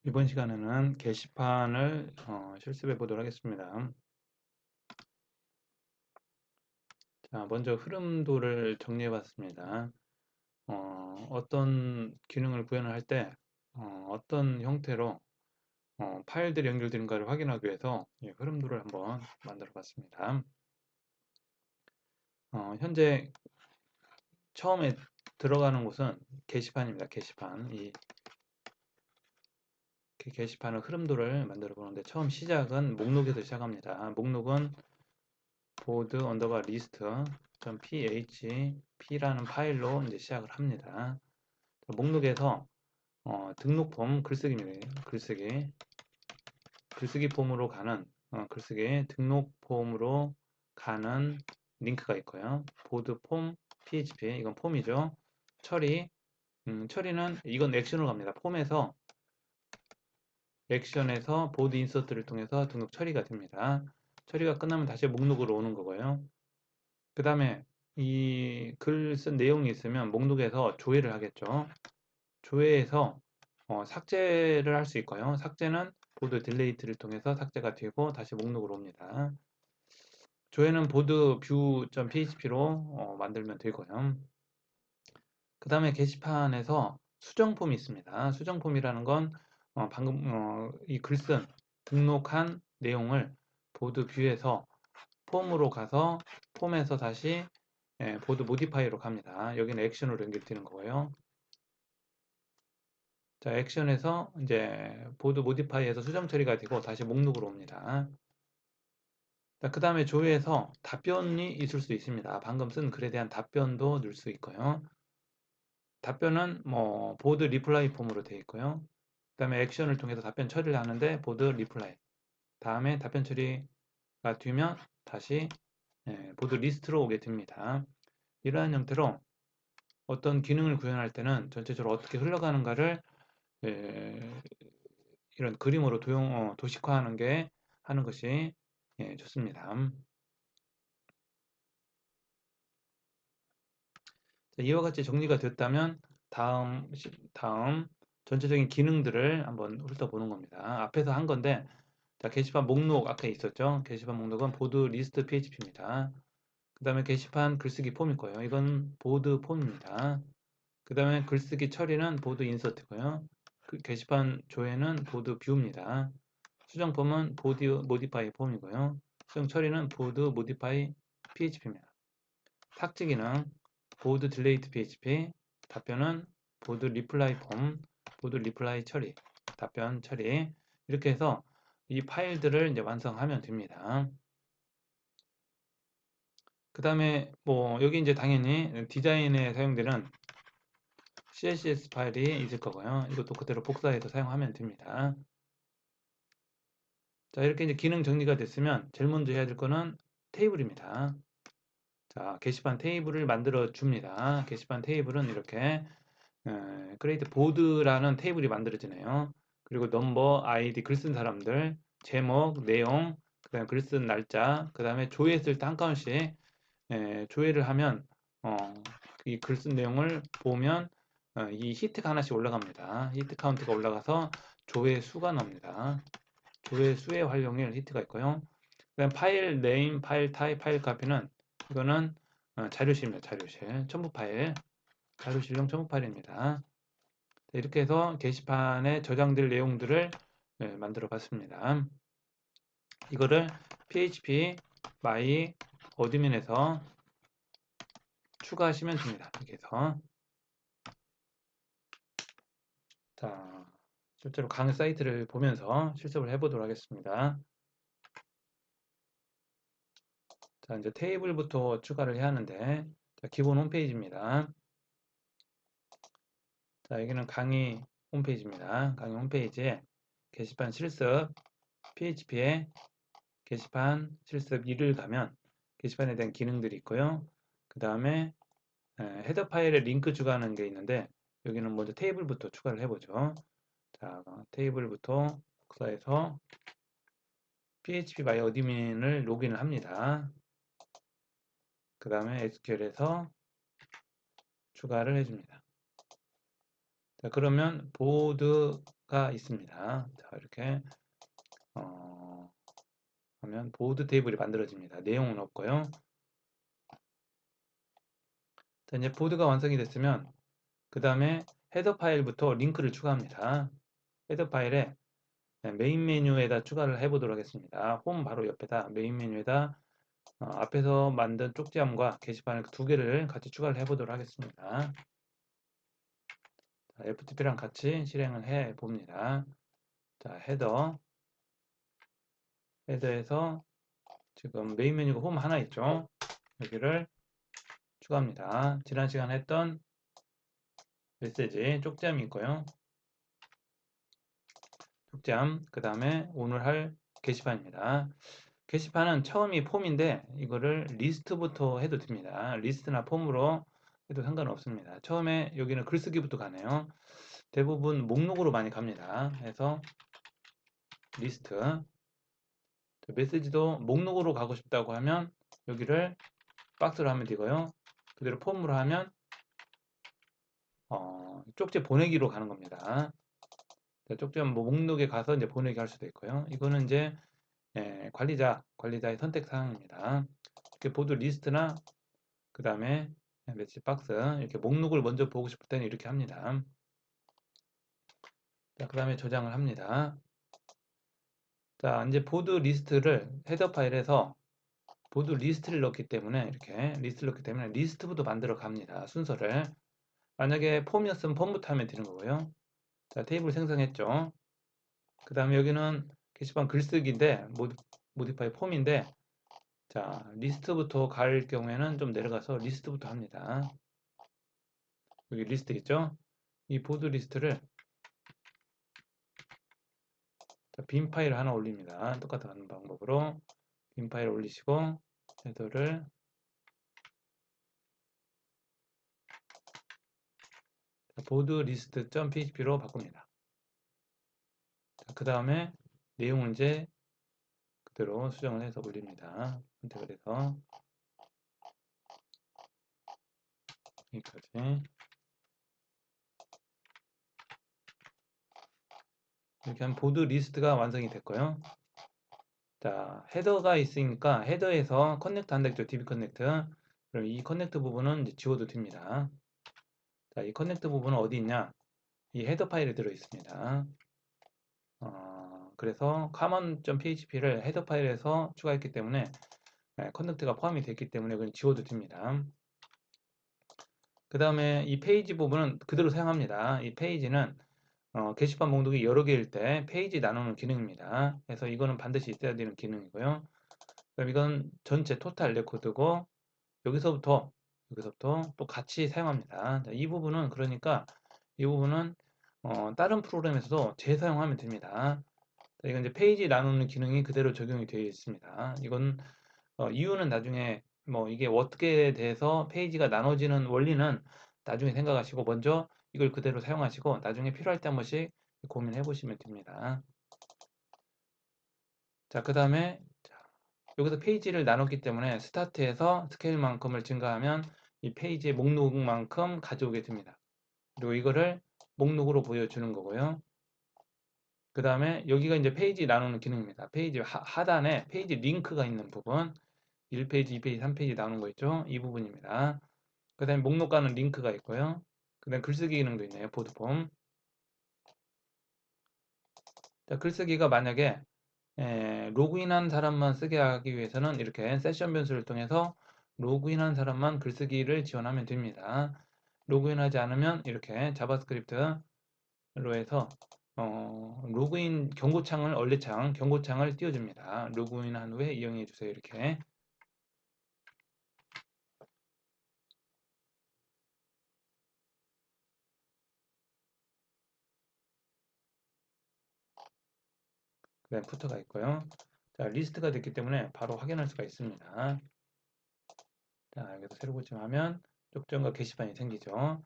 이번 시간에는 게시판을 실습해 보도록 하겠습니다. 자, 먼저 흐름도를 정리해 봤습니다. 떤 기능을 구현을 할 때 떤 형태로 파일들이 연결되는가를 확인하기 위해서 흐름도를 한번 만들어 봤습니다. 현재 처음에 들어가는 곳은 게시판입니다. 게시판. 이 게시판의 흐름도를 만들어 보는데 처음 시작은 목록에서 시작합니다. 목록은 보드 언더바 리스트 .php라는 파일로 이제 시작을 합니다. 목록에서 등록 폼 글쓰기입니다. 글쓰기 폼으로 가는 글쓰기 등록 폼으로 가는 링크가 있고요. 보드 폼 php 이건 폼이죠. 처리 처리는 이건 액션으로 갑니다. 폼에서 액션에서 보드 인서트를 통해서 등록 처리가 됩니다. 처리가 끝나면 다시 목록으로 오는 거고요. 그 다음에 이 글 쓴 내용이 있으면 목록에서 조회를 하겠죠. 조회해서 삭제를 할 수 있고요. 삭제는 보드 딜레이트를 통해서 삭제가 되고 다시 목록으로 옵니다. 조회는 보드 뷰.php로 만들면 되고요. 그 다음에 게시판에서 수정폼이 있습니다. 수정폼이라는 건 방금 이 글 쓴 등록한 내용을 보드 뷰에서 폼으로 가서 폼에서 다시 보드 모디파이로 갑니다. 여기는 액션으로 연결되는 거고요. 자, 액션에서 이제 보드 모디파이에서 수정 처리가 되고 다시 목록으로 옵니다. 자, 그 다음에 조회에서 답변이 있을 수 있습니다. 방금 쓴 글에 대한 답변도 넣을 수 있고요. 답변은 뭐 보드 리플라이 폼으로 되어 있고요. 그 다음에 액션을 통해서 답변 처리를 하는데 보드 리플라이. 다음에 답변 처리가 되면 다시 보드 리스트로 오게 됩니다. 이러한 형태로 어떤 기능을 구현할 때는 전체적으로 어떻게 흘러가는가를 이런 그림으로 도식화하는 게 하는 것이 좋습니다. 자, 이와 같이 정리가 됐다면 다음 전체적인 기능들을 한번 훑어보는 겁니다. 앞에서 한 건데 자, 게시판 목록 아까 있었죠? 게시판 목록은 보드 리스트 php입니다. 그 다음에 게시판 글쓰기 폼일 거예요. 이건 보드 폼입니다. 그 다음에 글쓰기 처리는 보드 인서트고요. 그 게시판 조회는 보드 뷰입니다. 수정 폼은 보드 모디파이 폼이고요. 수정 처리는 보드 모디파이 php입니다. 삭제 기능 보드 딜레이트 php 답변은 보드 리플라이 폼 보드 리플라이 처리 답변 처리 이렇게 해서 이 파일들을 이제 완성하면 됩니다. 그 다음에 뭐 여기 이제 당연히 디자인에 사용되는 CSS 파일이 있을 거고요. 이것도 그대로 복사해서 사용하면 됩니다. 자, 이렇게 이제 기능 정리가 됐으면 제일 먼저 해야 될 거는 테이블입니다. 자, 게시판 테이블을 만들어 줍니다. 게시판 테이블은 이렇게 create board라는 테이블이 만들어지네요. 그리고 넘버, 아이디, 글 쓴 사람들, 제목, 내용, 그 다음에 글 쓴 날짜, 그 다음에 조회했을 때 한 건씩 조회를 하면 이 글 쓴 내용을 보면 이 히트가 하나씩 올라갑니다. 히트 카운트가 올라가서 조회 수가 나옵니다. 조회 수의 활용일 히트가 있고요. 그다음 파일 네임, 파일 타입, 파일 카피는 이거는 자료실입니다. 자료실 첨부 파일, 자료실용 첨부 파일입니다. 이렇게 해서 게시판에 저장될 내용들을 만들어 봤습니다. 이거를 php my admin에서 추가하시면 됩니다. 이렇게 해서 자, 실제로 강의 사이트를 보면서 실습을 해보도록 하겠습니다. 자, 이제 테이블부터 추가를 해야 하는데, 자, 기본 홈페이지입니다. 자, 여기는 강의 홈페이지입니다. 강의 홈페이지에 게시판 실습, PHP에 게시판 실습 2를 가면 게시판에 대한 기능들이 있고요. 그 다음에 헤더 파일에 링크 추가하는 게 있는데, 여기는 먼저 테이블부터 추가를 해보죠. 자, 테이블부터 복사해서 PHP 마이 어드민을 로그인을 합니다. 그 다음에 SQL에서 추가를 해줍니다. 자, 그러면 보드가 있습니다. 자, 이렇게 하면 보드 테이블이 만들어집니다. 내용은 없고요. 자, 이제 보드가 완성이 됐으면 그 다음에 헤더 파일부터 링크를 추가합니다. 헤더 파일에 메인 메뉴에다 추가를 해보도록 하겠습니다. 홈 바로 옆에다 메인 메뉴에다 앞에서 만든 쪽지함과 게시판을 두 개를 같이 추가를 해보도록 하겠습니다. 자, FTP랑 같이 실행을 해 봅니다. 자, 헤더에서 지금 메인 메뉴가 홈 하나 있죠. 여기를 추가합니다. 지난 시간에 했던 메시지 쪽지함이 있고요. 쪽지함, 그 다음에 오늘 할 게시판입니다. 게시판은 처음이 폼인데 이거를 리스트부터 해도 됩니다. 리스트나 폼으로 해도 상관없습니다. 처음에 여기는 글쓰기부터 가네요. 대부분 목록으로 많이 갑니다. 그래서 리스트, 메시지도 목록으로 가고 싶다고 하면 여기를 박스로 하면 되고요. 그대로 폼으로 하면 쪽지 보내기로 가는 겁니다. 쪽지 뭐 목록에 가서 이제 보내기 할 수도 있고요. 이거는 이제 관리자의 선택 사항입니다. 이렇게 보드 리스트나 그 다음에 메시지 박스 이렇게 목록을 먼저 보고 싶을 때는 이렇게 합니다. 자, 그 다음에 저장을 합니다. 자, 이제 보드 리스트를 헤더 파일에서 보드 리스트를 넣기 때문에 이렇게 리스트를 넣기 때문에 리스트부터 만들어 갑니다. 순서를. 만약에 폼이었으면 폼부터 하면 되는 거고요. 자, 테이블 생성했죠. 그 다음에 여기는 게시판 글쓰기인데 모디파이 폼인데 자, 리스트부터 갈 경우에는 좀 내려가서 리스트부터 합니다. 여기 리스트 있죠? 이 보드 리스트를 빈 파일 하나 올립니다. 똑같은 방법으로 빈 파일 올리시고 헤더를 보드 리스트.php로 바꿉니다. 그 다음에 내용을 이제 그대로 수정을 해서 올립니다. 선택을 해서 여기까지 이렇게 하면 보드 리스트가 완성이 됐고요. 자, 헤더가 있으니까 헤더에서 커넥트 한다 했죠. DB 커넥트. 그럼 이 커넥트 부분은 이제 지워도 됩니다. 자, 이 커넥트 부분은 어디 있냐? 이 헤더 파일에 들어 있습니다. 그래서 common.php를 헤더 파일에서 추가했기 때문에 커넥트가 포함이 됐기 때문에 그건 지워도 됩니다. 그 다음에 이 페이지 부분은 그대로 사용합니다. 이 페이지는 게시판 목록이 여러 개일 때 페이지 나누는 기능입니다. 그래서 이거는 반드시 있어야 되는 기능이고요. 그럼 이건 전체 토탈 레코드고 여기서부터 또 같이 사용합니다. 자, 이 부분은 그러니까 이 부분은 다른 프로그램에서도 재사용하면 됩니다. 자, 이건 이제 페이지 나누는 기능이 그대로 적용이 되어 있습니다. 이건 이유는 나중에 뭐 이게 어떻게 돼서 페이지가 나눠지는 원리는 나중에 생각하시고 먼저 이걸 그대로 사용하시고 나중에 필요할 때 한 번씩 고민해 보시면 됩니다. 자, 그 다음에 여기서 페이지를 나눴기 때문에 스타트에서 스케일만큼을 증가하면 이 페이지의 목록만큼 가져오게 됩니다. 그리고 이거를 목록으로 보여주는 거고요. 그 다음에 여기가 이제 페이지 나누는 기능입니다. 페이지 하단에 페이지 링크가 있는 부분 1페이지, 2페이지, 3페이지 나오는 거 있죠? 이 부분입니다. 그 다음에 목록 가는 링크가 있고요. 그 다음에 글쓰기 기능도 있네요. 보드폼. 자, 글쓰기가 만약에 로그인한 사람만 쓰게 하기 위해서는 이렇게 세션 변수를 통해서 로그인한 사람만 글쓰기를 지원하면 됩니다. 로그인하지 않으면 이렇게 자바스크립트로 해서 로그인 경고창을 얼레창 경고창을 띄워줍니다. 로그인한 후에 이용해 주세요. 이렇게 그다음 푸터가 있고요. 자, 리스트가 됐기 때문에 바로 확인할 수가 있습니다. 자, 여기서 새로 고침하면 쪽점과 게시판이 생기죠.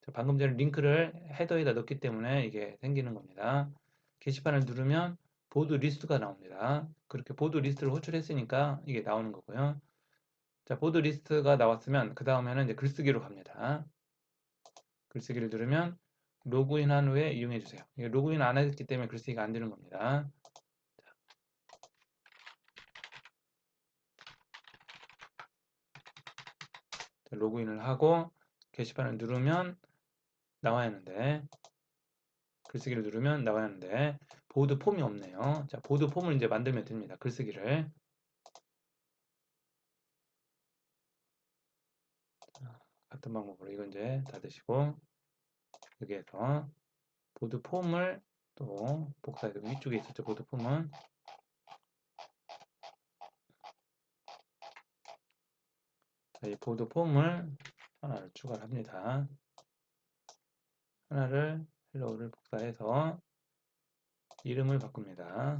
자, 방금 전에 링크를 헤더에다 넣기 때문에 이게 생기는 겁니다. 게시판을 누르면 보드 리스트가 나옵니다. 그렇게 보드 리스트를 호출했으니까 이게 나오는 거고요. 자, 보드 리스트가 나왔으면 그 다음에는 이제 글쓰기로 갑니다. 글쓰기를 누르면 로그인 한 후에 이용해 주세요. 로그인 안 했기 때문에 글쓰기가 안 되는 겁니다. 자, 로그인을 하고 게시판을 누르면 나와야 하는데, 글쓰기를 누르면 나와야 하는데 보드 폼이 없네요. 자, 보드 폼을 이제 만들면 됩니다. 글쓰기를. 자, 같은 방법으로 이거 이제 닫으시고 여기에서 보드 폼을 또 복사해서 위쪽에 있었죠. 보드 폼은. 자, 이 보드 폼을 하나를 추가를 합니다. 하나를 헬로우를 복사해서 이름을 바꿉니다.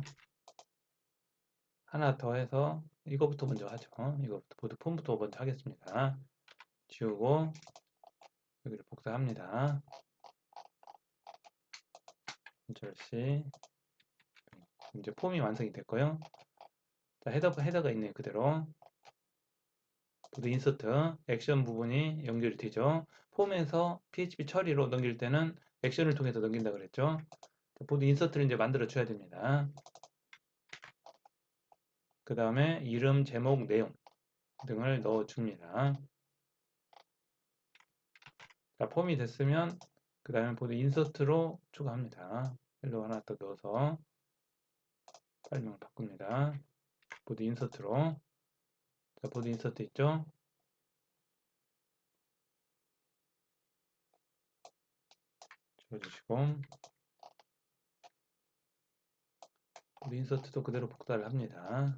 하나 더 해서 이거부터 먼저 하죠. 이거부터 보드 폼부터 먼저 하겠습니다. 지우고 여기를 복사합니다. Ctrl C. 이제 폼이 완성이 됐고요. 자, 헤더가 있네요. 그대로. 보드 인서트, 액션 부분이 연결이 되죠. 폼에서 PHP 처리로 넘길 때는 액션을 통해서 넘긴다 그랬죠. 보드 인서트를 이제 만들어 줘야 됩니다. 그 다음에 이름, 제목, 내용 등을 넣어 줍니다. 자, 폼이 됐으면 그 다음에 보드 인서트로 추가합니다. 헬로 하나 더 넣어서 설명을 바꿉니다. 보드 인서트로. 자, 보드 인서트 있죠? 찍어주시고 보드 인서트도 그대로 복사를 합니다.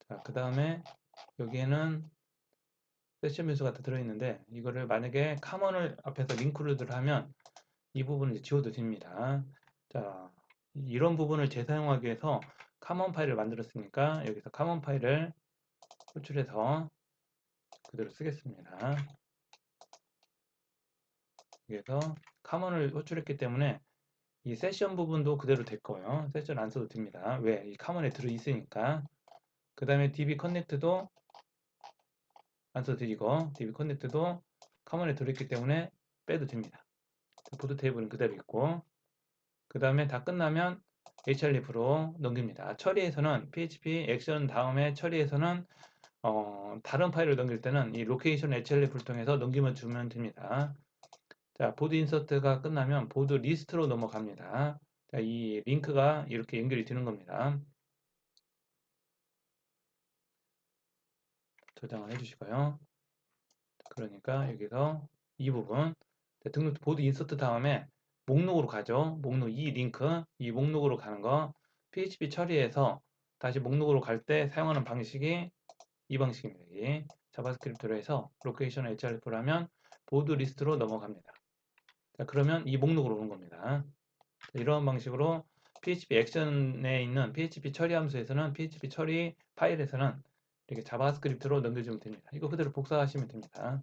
자, 그 다음에 여기에는 세션 묘수가 다 들어있는데 이거를 만약에 카먼을 앞에서 링크를 하면 이 부분을 지워도 됩니다. 자, 이런 부분을 재사용하기 위해서 카먼 파일을 만들었으니까 여기서 카먼 파일을 호출해서 그대로 쓰겠습니다. 여기서 카먼을 호출했기 때문에 이 세션 부분도 그대로 될 거예요. 세션 안 써도 됩니다. 왜? 이 카먼에 들어있으니까. 그 다음에 DB 커넥트도 안 써도 되고 DB 커넥트도 카먼에 들어있기 때문에 빼도 됩니다. 보드 테이블은 그대로 있고 그 다음에 다 끝나면 href로 넘깁니다. 처리에서는 PHP 액션 다음에 처리에서는 다른 파일을 넘길 때는 이 로케이션 href를 통해서 넘기면 주면 됩니다. 자, 보드 인서트가 끝나면 보드 리스트로 넘어갑니다. 자, 이 링크가 이렇게 연결이 되는 겁니다. 저장을 해주시고요. 그러니까 여기서 이 부분 등록 보드 인서트 다음에 목록으로 가죠. 목록 이 링크, 이 목록으로 가는 거 PHP 처리해서 다시 목록으로 갈 때 사용하는 방식이 이 방식입니다. 여기 자바스크립트로 해서 로케이션 href를 하면 보드 리스트로 넘어갑니다. 자, 그러면 이 목록으로 오는 겁니다. 자, 이런 방식으로 PHP 액션에 있는 PHP 처리 함수에서는 PHP 처리 파일에서는 이렇게 자바스크립트로 넘겨주면 됩니다. 이거 그대로 복사하시면 됩니다.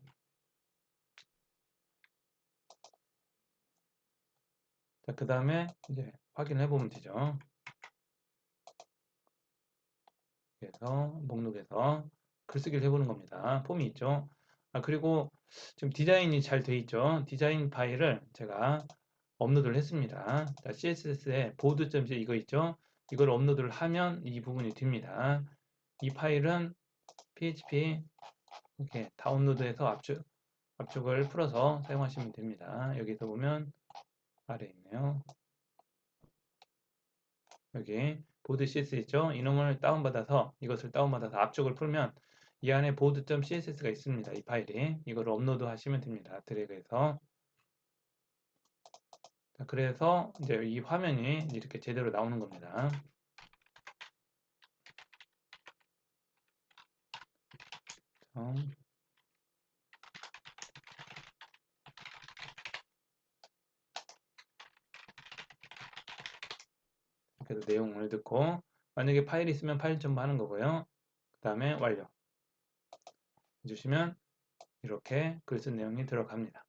자, 그 다음에 이제 확인해 보면 되죠. 그래서 목록에서 글쓰기를 해보는 겁니다. 폼이 있죠. 그리고 지금 디자인이 잘 돼 있죠. 디자인 파일을 제가 업로드를 했습니다. 자, CSS에 보드.c 이거 있죠. 이걸 업로드를 하면 이 부분이 됩니다. 이 파일은 PHP 이렇게 다운로드해서 압축을 풀어서 사용하시면 됩니다. 여기서 보면 아래에 있네요. 여기 보드 CS 있죠? 이놈을 다운받아서 이것을 다운받아서 압축을 풀면 이 안에 보드.css가 있습니다. 이 파일이 이거를 업로드 하시면 됩니다. 드래그해서 자, 그래서 이제 이 화면이 이렇게 제대로 나오는 겁니다. 그래서 내용을 넣고 만약에 파일이 있으면 파일 첨부하는 거고요. 그 다음에 완료 해주시면 이렇게 글 쓴 내용이 들어갑니다.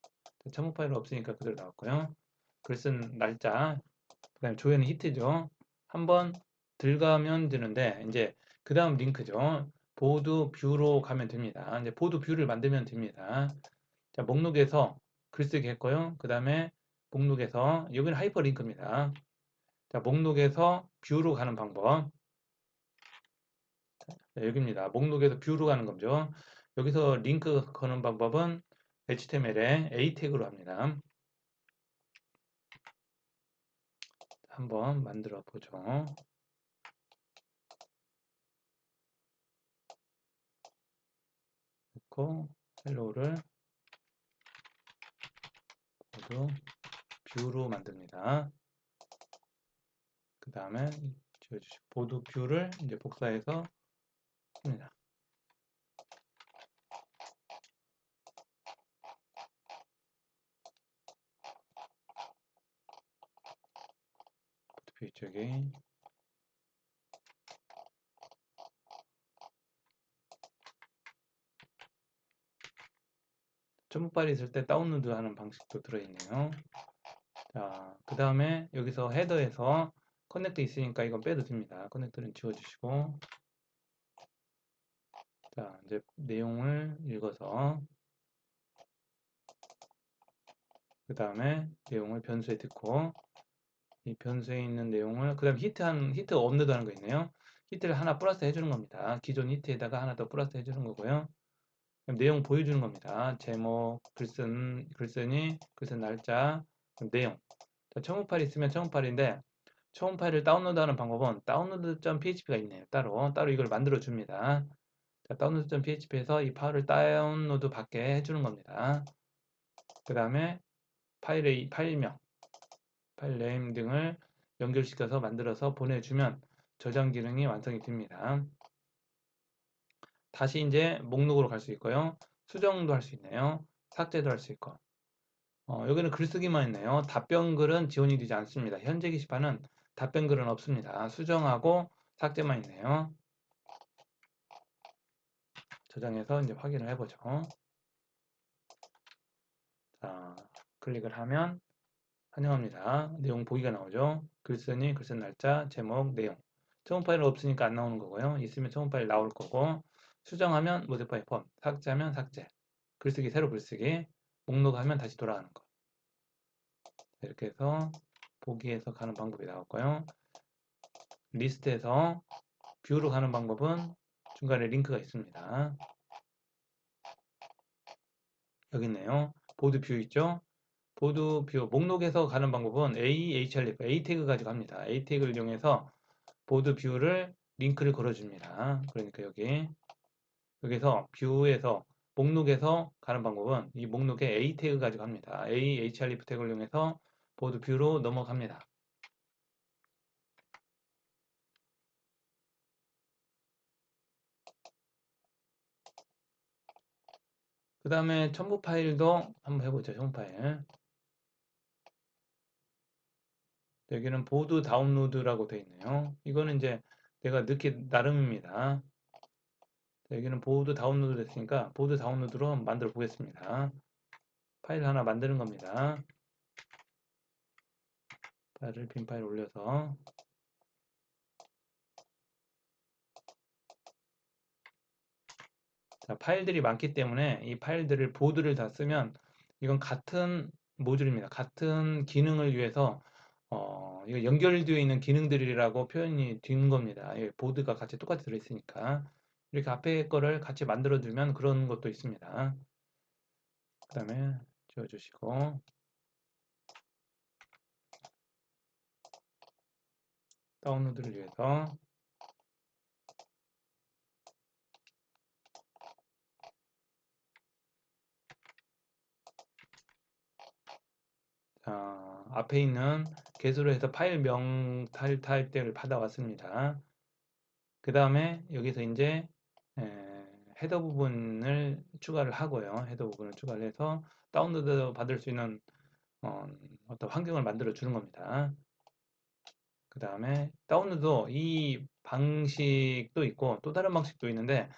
첨부 파일 없으니까 그대로 나왔고요. 글 쓴 날짜 그 다음에 조회는 히트죠. 한번 들어가면 되는데 이제 그 다음 링크죠. 보드 뷰로 가면 됩니다. 이제 보드 뷰를 만들면 됩니다. 자, 목록에서 글쓰기 했고요. 그 다음에 목록에서 여기는 하이퍼링크입니다. 자, 목록에서 뷰로 가는 방법. 자, 여기입니다. 목록에서 뷰로 가는 거죠. 여기서 링크 거는 방법은 HTML에 A 태그로 합니다. 한번 만들어 보죠. 넣고 헬로우를 모두 뷰로 만듭니다. 그 다음에 지워주시고 보드 뷰를 이제 복사해서 씁니다. 보드 뷰 이쪽에 점프바리 있을 때 다운로드 하는 방식도 들어있네요. 자, 그 다음에 여기서 헤더에서 커넥터 있으니까 이건 빼도 됩니다. 커넥터는 지워주시고, 자, 이제 내용을 읽어서, 그 다음에 내용을 변수에 넣고, 이 변수에 있는 내용을, 그 다음에 히트 업로드 하는 거 있네요. 히트를 하나 플러스 해주는 겁니다. 기존 히트에다가 하나 더 플러스 해주는 거고요. 그럼 내용 보여주는 겁니다. 제목, 글쓴이, 글쓴 날짜, 내용. 자, 첨부 파일 있으면 첨부 파일인데, 처음 파일을 다운로드하는 방법은 다운로드.php가 있네요. 따로 이걸 만들어 줍니다. 자, 다운로드.php에서 이 파일을 다운로드 받게 해주는 겁니다. 그 다음에 파일의 파일명, 파일 네임 등을 연결시켜서 만들어서 보내주면 저장 기능이 완성이 됩니다. 다시 이제 목록으로 갈 수 있고요. 수정도 할 수 있네요. 삭제도 할 수 있고. 여기는 글쓰기만 있네요. 답변글은 지원이 되지 않습니다. 현재 게시판은 답변글은 없습니다. 수정하고 삭제만 있네요. 저장해서 이제 확인을 해보죠. 자, 클릭을 하면 환영합니다. 내용 보기가 나오죠. 글쓴이, 글쓴 날짜, 제목, 내용. 처음 파일은 없으니까 안 나오는 거고요. 있으면 처음 파일 나올 거고, 수정하면 모디파이 폼, 삭제하면 삭제, 글쓰기 새로 글쓰기, 목록하면 다시 돌아가는 거. 이렇게 해서 보기에서 가는 방법이 나왔고요. 리스트에서 뷰로 가는 방법은 중간에 링크가 있습니다. 여기 있네요. 보드 뷰 있죠? 보드 뷰 목록에서 가는 방법은 href, A 태그 가지고 합니다. A 태그를 이용해서 보드 뷰를 링크를 걸어줍니다. 그러니까 여기서 뷰에서 목록에서 가는 방법은 이 목록에 A 태그 가지고 합니다. href 태그를 이용해서 보드 뷰로 넘어갑니다. 그 다음에 첨부 파일도 한번 해보죠. 첨부 파일. 여기는 보드 다운로드라고 되어 있네요. 이거는 이제 내가 넣기 나름입니다. 여기는 보드 다운로드 됐으니까 보드 다운로드로 한번 만들어 보겠습니다. 파일 하나 만드는 겁니다. 파일을 빈 파일 올려서 자, 파일들이 많기 때문에 이 파일들을 보드를 다 쓰면 이건 같은 모듈입니다. 같은 기능을 위해서 이거 연결되어 있는 기능들이라고 표현이 된 겁니다. 보드가 같이 똑같이 들어있으니까 이렇게 앞에 거를 같이 만들어 두면 그런 것도 있습니다. 그 다음에 지워주시고 다운로드를 위해서 자, 앞에 있는 개수로 해서 파일명 타입들을 받아왔습니다. 그 다음에 여기서 이제 헤더 부분을 추가를 하고요. 헤더 부분을 추가를 해서 다운로드 받을 수 있는 어떤 환경을 만들어 주는 겁니다. 그 다음에 다운로드 이 방식도 있고 또 다른 방식도 있는데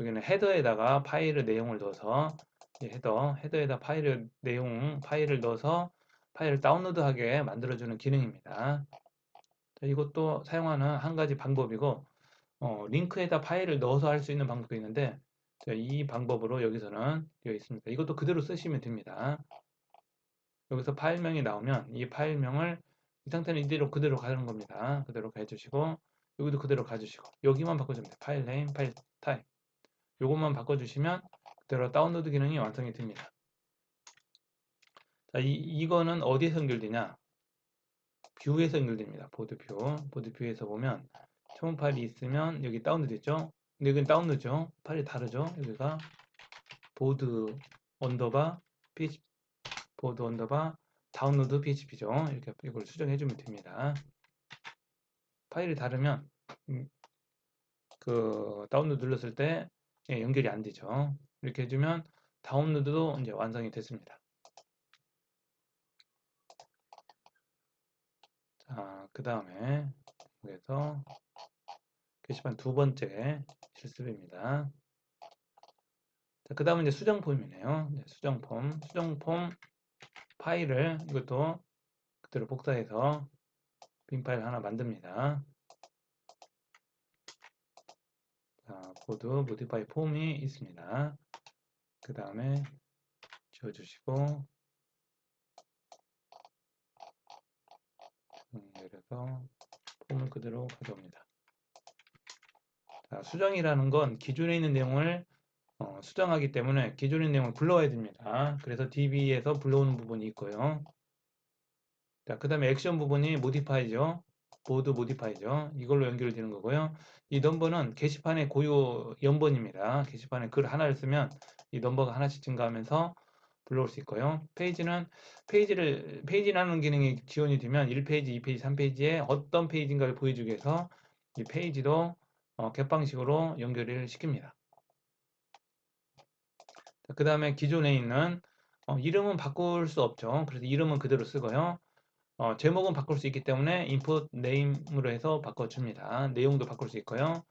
여기는 헤더에다가 파일의 내용을 넣어서 헤더에다 파일을 넣어서 파일을 다운로드하게 만들어주는 기능입니다. 이것도 사용하는 한 가지 방법이고 링크에다 파일을 넣어서 할 수 있는 방법도 있는데 이 방법으로 여기서는 되어 있습니다. 이것도 그대로 쓰시면 됩니다. 여기서 파일명이 나오면 이 파일명을 이 상태는 이대로 그대로 가는 겁니다. 그대로 해주시고 여기도 그대로 가주시고 여기만 바꿔주면 돼요. 파일 네임, 파일 타입 요것만 바꿔주시면 그대로 다운로드 기능이 완성이 됩니다. 자, 이거는 어디에서 연결되냐? 뷰에서 연결됩니다. 보드 뷰에서 보면 첨부 파일이 있으면 여기 다운로드 됐죠? 근데 여기는 다운로드죠? 파일이 다르죠? 여기가 보드 언더바 PHP, 보드 언더바 다운로드 PHP죠. 이렇게 이걸 수정해 주면 됩니다. 파일이 다르면 그 다운로드 눌렀을 때 연결이 안 되죠. 이렇게 해주면 다운로드도 이제 완성이 됐습니다. 자, 그 다음에 여기서 게시판 두 번째 실습입니다. 자, 그 다음은 이제 수정폼이네요. 수정폼 파일을 이것도 그대로 복사해서 빈 파일 하나 만듭니다. 자, 보드 모디파이 폼이 있습니다. 그 다음에 지워주시고 내려서 폼을 그대로 가져옵니다. 자, 수정이라는 건 기존에 있는 내용을 수정하기 때문에 기존에 있는 내용을 불러와야 됩니다. 그래서 DB에서 불러오는 부분이 있고요. 자, 그 다음에 액션 부분이 모디파이죠. 보드 모디파이죠. 이걸로 연결되는 거고요. 이 넘버는 게시판의 고유 연번입니다. 게시판에 글 하나를 쓰면 이 넘버가 하나씩 증가하면서 불러올 수 있고요. 페이지라는 기능이 지원이 되면 1페이지, 2페이지, 3페이지에 어떤 페이지인가를 보여주기 위해서 이 페이지도 갯방식으로 연결을 시킵니다. 그 다음에 기존에 있는 이름은 바꿀 수 없죠. 그래서 이름은 그대로 쓰고요. 제목은 바꿀 수 있기 때문에 input name으로 해서 바꿔줍니다. 내용도 바꿀 수 있고요.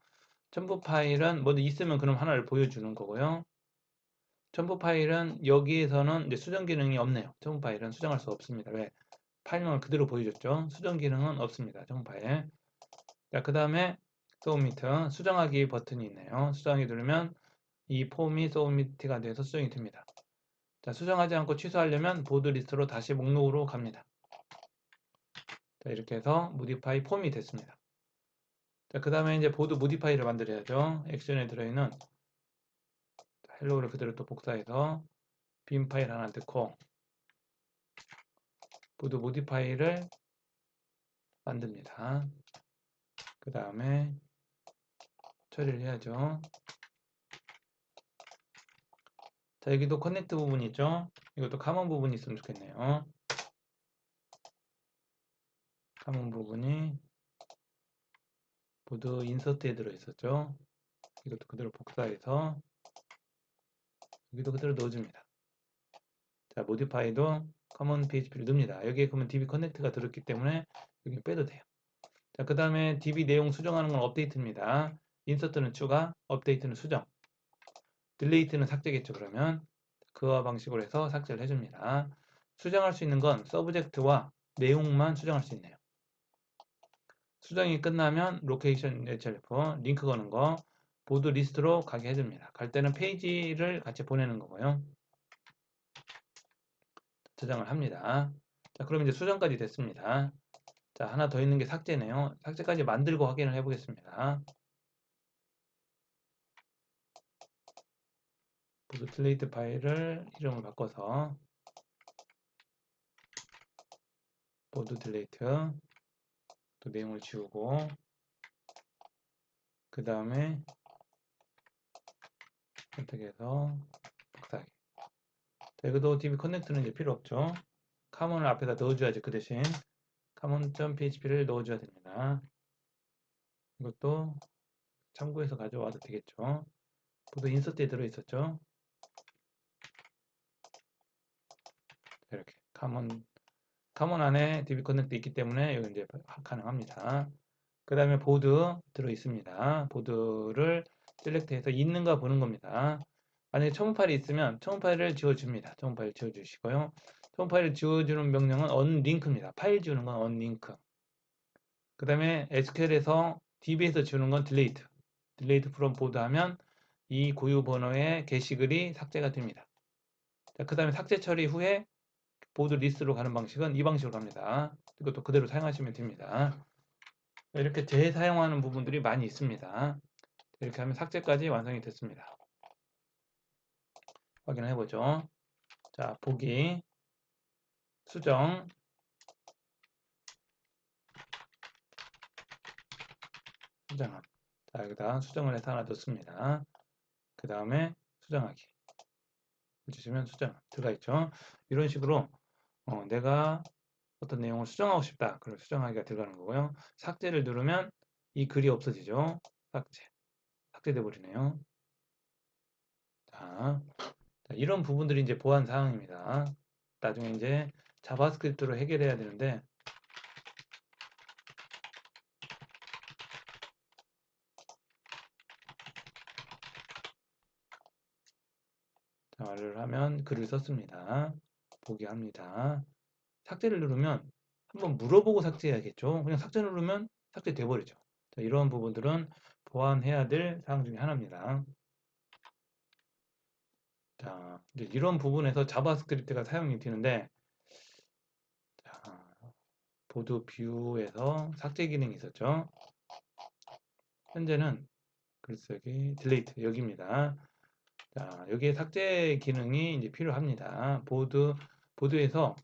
첨부 파일은 뭐든 있으면 그럼 하나를 보여주는 거고요. 첨부 파일은 여기에서는 이제 수정 기능이 없네요. 첨부 파일은 수정할 수 없습니다. 왜? 파일명을 그대로 보여줬죠. 수정 기능은 없습니다. 첨부 파일. 자, 그 다음에 submit 수정하기 버튼이 있네요. 수정하기 누르면 이 폼이 submit가 돼서 수정이 됩니다. 자, 수정하지 않고 취소하려면 보드 리스트로 다시 목록으로 갑니다. 자, 이렇게 해서 모디파이 폼이 됐습니다. 자, 그 다음에 이제 보드 모디파이를 만들어야죠. 액션에 들어있는 헬로우를 그대로 또 복사해서 빈 파일 하나 넣고 보드 모디파이를 만듭니다. 그 다음에 처리를 해야죠. 자, 여기도 커넥트 부분이 있죠. 이것도 카몬 부분이 있으면 좋겠네요. 카몬 부분이 보드 인서트에 들어있었죠. 이것도 그대로 복사해서 여기도 그대로 넣어줍니다. 자, 모디파이도 커먼 PHP를 넣습니다. 여기에 그러면 DB 커넥트가 들었기 때문에 여기 빼도 돼요. 자, 그 다음에 DB 내용 수정하는 건 업데이트입니다. 인서트는 추가, 업데이트는 수정, 딜레이트는 삭제겠죠. 그러면 그와 방식으로 해서 삭제를 해줍니다. 수정할 수 있는 건 서브젝트와 내용만 수정할 수 있네요. 수정이 끝나면 로케이션 href 링크 거는 거 보드 리스트로 가게 해줍니다. 갈 때는 페이지를 같이 보내는 거고요. 저장을 합니다. 자, 그럼 이제 수정까지 됐습니다. 자, 하나 더 있는 게 삭제네요. 삭제까지 만들고 확인을 해보겠습니다. 보드 딜레이트 파일을 이름을 바꿔서 보드 딜레이트 또 내용을 지우고 그 다음에 선택해서 복사하기. 자, 이것도 DB 커넥트는 이제 필요 없죠. 카몬을 앞에다 넣어줘야지. 그 대신 common.php를 넣어줘야 됩니다. 이것도 참고해서 가져와도 되겠죠. 보드 인서트에 들어있었죠. 이렇게 카몬 안에 DB 커넥트 있기 때문에 여기 이제 가능합니다. 그 다음에 보드 들어 있습니다. 보드를 셀렉트해서 있는가 보는 겁니다. 만약에 첨부 파일이 있으면 첨부 파일을 지워줍니다. 첨부 파일 지워주시고요. 첨부 파일을 지워주는 명령은 unlink입니다. 파일 지우는 건 unlink. 그 다음에 SQL에서 DB에서 지우는 건 delete. delete from board 하면 이 고유 번호의 게시글이 삭제가 됩니다. 자, 그 다음에 삭제 처리 후에 보드 리스트로 가는 방식은 이 방식으로 갑니다. 이것도 그대로 사용하시면 됩니다. 이렇게 재사용하는 부분들이 많이 있습니다. 이렇게 하면 삭제까지 완성이 됐습니다. 확인해 보죠. 자, 보기, 수정, 수정함. 자, 여기다 수정을 해서 하나 넣습니다. 그 다음에 수정하기. 해주시면 수정 들어가 있죠. 이런 식으로 내가 어떤 내용을 수정하고 싶다. 그럼 수정하기가 들어가는 거고요. 삭제를 누르면 이 글이 없어지죠. 삭제돼 버리네요. 자, 이런 부분들이 이제 보안 사항입니다. 나중에 이제 자바스크립트로 해결해야 되는데, 자, 말을 하면 글을 썼습니다. 보기 합니다. 삭제를 누르면 한번 물어보고 삭제해야겠죠. 그냥 삭제 누르면 삭제돼 버리죠. 자, 이런 부분들은 보완해야 될 사항 중에 하나입니다. 자, 이제 이런 부분에서 자바스크립트가 사용이 되는데, 자, 보드 뷰에서 삭제 기능이 있었죠. 현재는 글쓰기 딜레이트 여기입니다. 자, 여기에 삭제 기능이 이제 필요합니다. 보드에서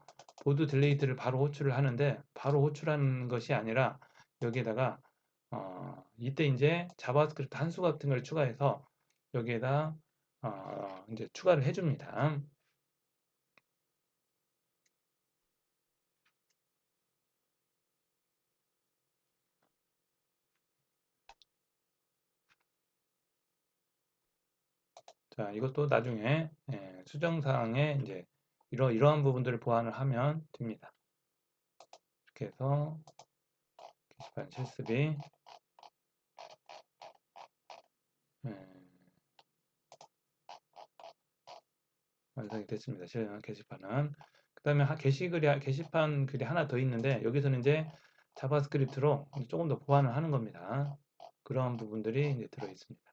보드 딜레이트를 바로 호출을 하는데 바로 호출하는 것이 아니라 여기에다가 이때 이제 자바스크립트 한수 같은 걸 추가해서 여기에다 이제 추가를 해줍니다. 자, 이것도 나중에 수정사항에 이제 이러한 부분들을 보완을 하면 됩니다. 이렇게 해서 게시판 실습이 완성이 됐습니다. 게시판은. 그 다음에 게시판 글이 하나 더 있는데 여기서는 이제 자바스크립트로 조금 더 보완을 하는 겁니다. 그런 부분들이 이제 들어 있습니다.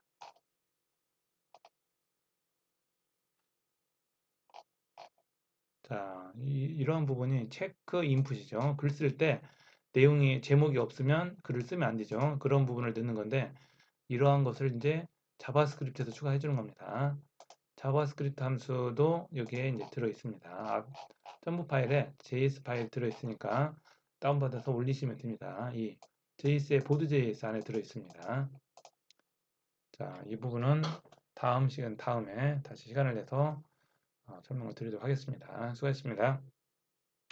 자, 이런 부분이 체크 인풋이죠. 글 쓸 때 내용이 제목이 없으면 글을 쓰면 안 되죠. 그런 부분을 넣는 건데 이러한 것을 이제 자바스크립트에서 추가해 주는 겁니다. 자바스크립트 함수도 여기에 이제 들어 있습니다. 첨부 파일에 JS 파일 들어 있으니까 다운받아서 올리시면 됩니다. 이 JS의 보드.js 안에 들어 있습니다. 자, 이 부분은 다음에 다시 시간을 내서 설명을 드리도록 하겠습니다. 수고하셨습니다.